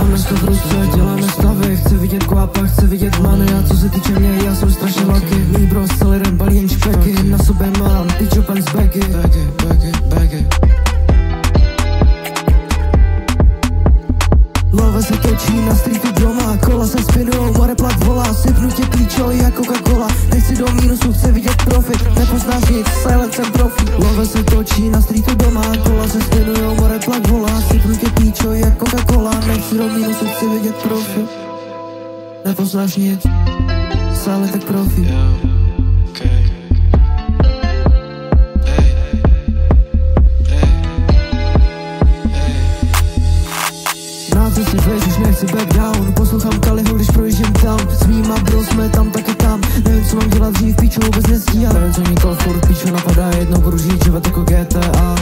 Máme to v ruce, děláme stavy. Chci vidět kvápa, chci vidět many. A co se týče mě, já jsem strašně lucky. Můj bro s celým balí jen špeky. Na sobě mám pičo pen z bagy. Love se točí na streetu doma, kola se spinujou, more plak volá. Sypnu tě píčo jako Coca-Cola. Nechci do mínusu, chci vidět profit. Nepoznáš nic, silent jsem profi. Love se točí na streetu doma, kola se spinujou, more plak volá. Sypnu tě píčo jako Coca-Cola. Nechci do mínusu, chci vidět profit. Nepoznáš nic, silent tak profi. Co si věříš, nechci back down. Poslouchám Kaliho, když projíždím tam. S mýma bro jsme tam, taky tam. Nevím, co mám dělat dřív, píču vůbec nestíhám. Nevím, co nikoho furt píču napadá. Jednou budu žít život jako GTA.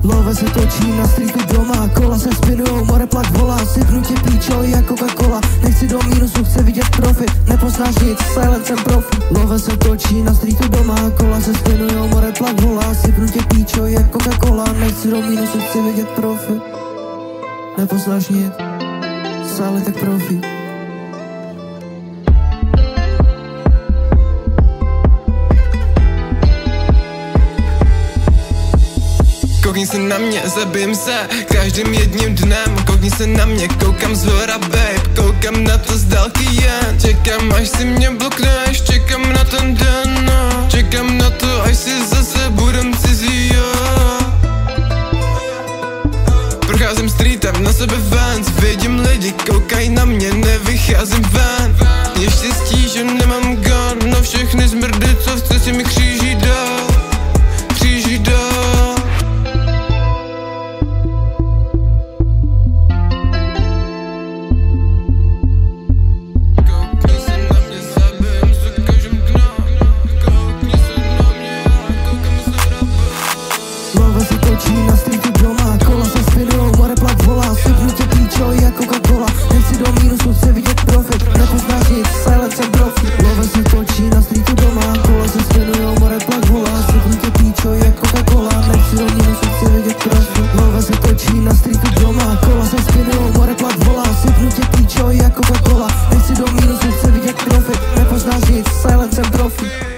Love se točí na streetu doma, kola se spinujou, more plak volá. Sypnu tě píčo jako Coca-Cola. Nechci do mínusu, chci vidět profit. Nepoznáš nic, silent jsem profi. Love se točí na streetu doma, kola se spinujou, more plak volá. Sypnu tě píčo jako Coca-Cola. Nechci do mínusu, chci vidět profit. Nepoznáš nic, silent tak profi. Koukni se na mě, zabijím se každým jedním dnem. Koukni se na mě, koukám zhora babe. Koukám na to z dálky jen. Čekám, až si mě blokneš, čekám na ten den, no. Čekám na to, až si zase budem cizí, jo. Procházím streetem, na sebe fans. Vidím lidi, koukají na mě, nevycházím ven. Je štěstí, že nemám gun. No všechny zmrdy, co chce si mi kříží dál. Kříží dál. Na streetu doma, kola se spinujou, more plak volá. Sypnu tě píčo jako Coca-Cola. Nechci do mínusu, chci vidět profit. Nepoznáš nic, silent jsem profi. Love se točí na streetu doma, kola se spinujou, more plak volá. Sypnu tě píčo jako Coca-Cola. Nechci do mínusu, chci vidět profit. Love se točí na streetu doma, kola se spinujou, more plak volá. Sypnu tě píčo jako Coca-Cola. Nechci do mínusu, chci vidět profit. Nepoznáš nic, silent jsem profi.